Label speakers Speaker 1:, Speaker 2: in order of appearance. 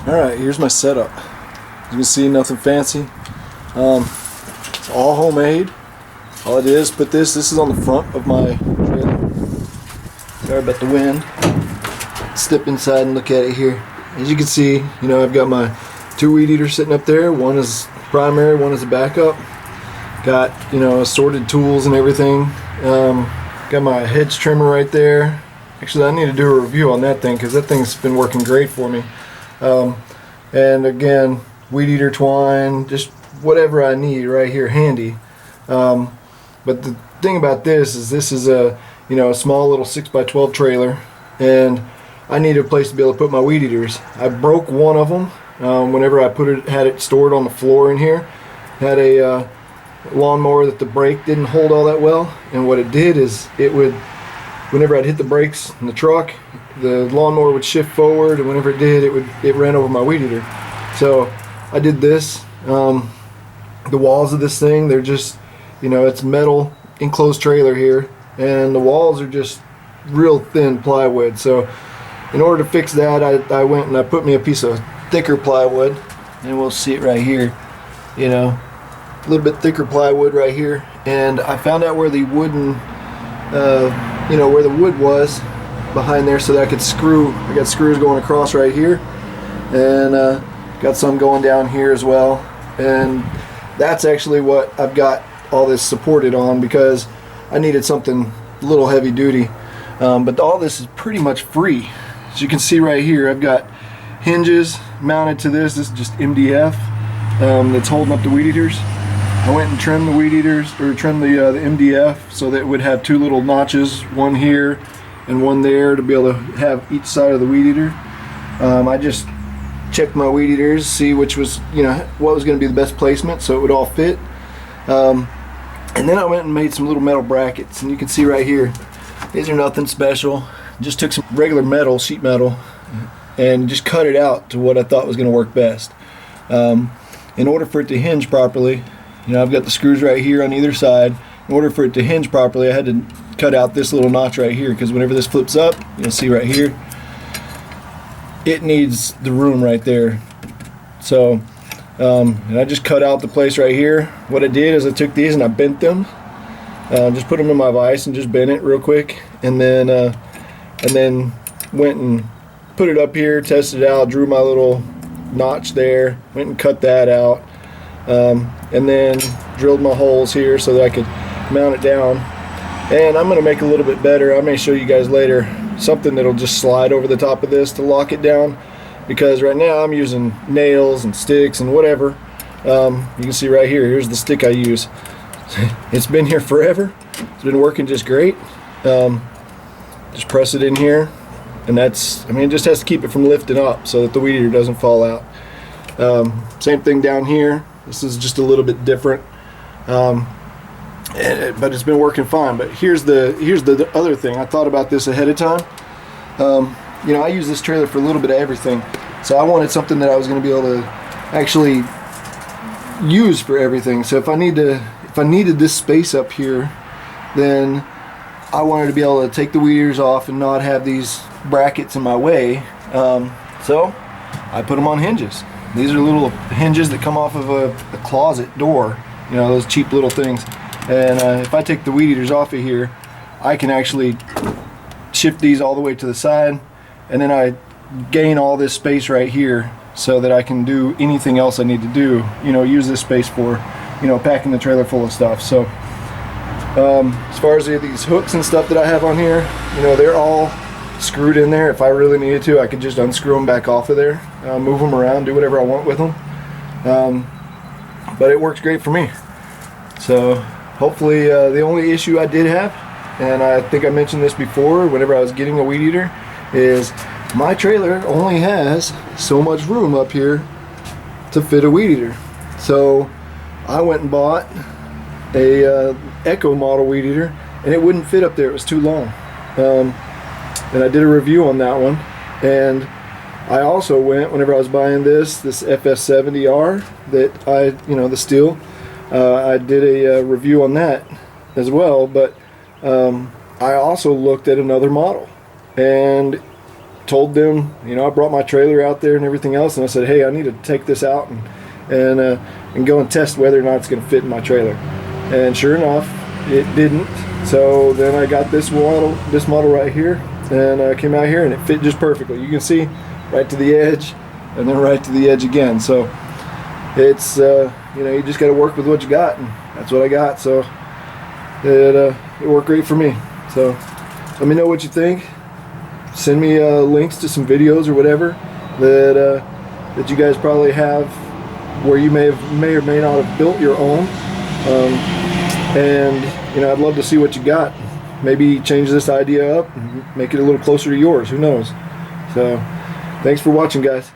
Speaker 1: Alright, here's my setup. As you can see, nothing fancy. It's all homemade. All it is, this is on the front of my trailer. Sorry about the wind. Step inside and look at it here. As you can see, I've got my two weed eaters sitting up there. One is primary, one is a backup. Got, assorted tools and everything. Got my hedge trimmer right there. Actually, I need to do a review on that thing because that thing's been working great for me. And again, weed eater twine, just whatever I need right here handy. But the thing about this is a a small little 6x12 trailer, and I needed a place to be able to put my weed eaters. I broke one of them whenever I had it stored on the floor in here. Had a lawnmower that the brake didn't hold all that well, and what it did is whenever I'd hit the brakes in the truck, the lawnmower would shift forward, and whenever it did, it ran over my weed eater. So I did this. The walls of this thing, they're just, it's metal enclosed trailer here, and the walls are just real thin plywood. So in order to fix that, I went and I put me a piece of thicker plywood, and we'll see it right here, a little bit thicker plywood right here. And I found out where the wooden where the wood was behind there, so that I could screw. I got screws going across right here, and got some going down here as well. And that's actually what I've got all this supported on, because I needed something a little heavy duty. But all this is pretty much free. As you can see right here, I've got hinges mounted to this. This is just MDF that's holding up the weed eaters. I went and trimmed the weed eaters, or trimmed the MDF so that it would have two little notches, one here and one there, to be able to have each side of the weed eater. I just checked my weed eaters, see which was, what was going to be the best placement so it would all fit. And then I went and made some little metal brackets, and you can see right here, these are nothing special. Just took some regular metal, sheet metal, and just cut it out to what I thought was going to work best. In order for it to hinge properly, I've got the screws right here on either side. In order for it to hinge properly, I had to cut out this little notch right here, because whenever this flips up, you'll see right here, it needs the room right there. So, and I just cut out the place right here. What I did is I took these and I bent them, just put them in my vise and just bent it real quick, and then went and put it up here, tested it out, drew my little notch there, went and cut that out. And then drilled my holes here so that I could mount it down. And I'm going to make it a little bit better. I may show you guys later something that'll just slide over the top of this to lock it down, because right now I'm using nails and sticks and whatever. You can see right here, here's the stick I use. It's been here forever. It's been working just great. Just press it in here, and it just has to keep it from lifting up so that the weed eater doesn't fall out. Same thing down here. This is just a little bit different, but it's been working fine. But here's the other thing. I thought about this ahead of time. I use this trailer for a little bit of everything, so I wanted something that I was going to be able to actually use for everything. So if I needed this space up here, then I wanted to be able to take the weed eaters off and not have these brackets in my way. So I put them on hinges. These are little hinges that come off of a closet door, those cheap little things. And if I take the weed eaters off of here, I can actually shift these all the way to the side, and then I gain all this space right here so that I can do anything else I need to do, use this space for, packing the trailer full of stuff. So as far as these hooks and stuff that I have on here, they're all screwed in there. If I really needed to, I could just unscrew them back off of there, move them around, do whatever I want with them. But it works great for me. So hopefully, the only issue I did have, and I think I mentioned this before whenever I was getting a weed eater, is my trailer only has so much room up here to fit a weed eater. So I went and bought a Echo model weed eater, and it wouldn't fit up there. It was too long. And I did a review on that one. And I also went, whenever I was buying this FS70R that the steel, I did a review on that as well. But I also looked at another model, and told them, you know, I brought my trailer out there and everything else, and I said, hey, I need to take this out and go and test whether or not it's going to fit in my trailer. And sure enough, it didn't. So then I got this model right here, and I came out here and it fit just perfectly. You can see right to the edge and then right to the edge again. So it's you know, you just got to work with what you got, and that's what I got. So it worked great for me. So let me know what you think. Send me links to some videos or whatever that you guys probably have where you may or may not have built your own. And you know, I'd love to see what you got. Maybe change this idea up and make it a little closer to yours. Who knows? So thanks for watching, guys.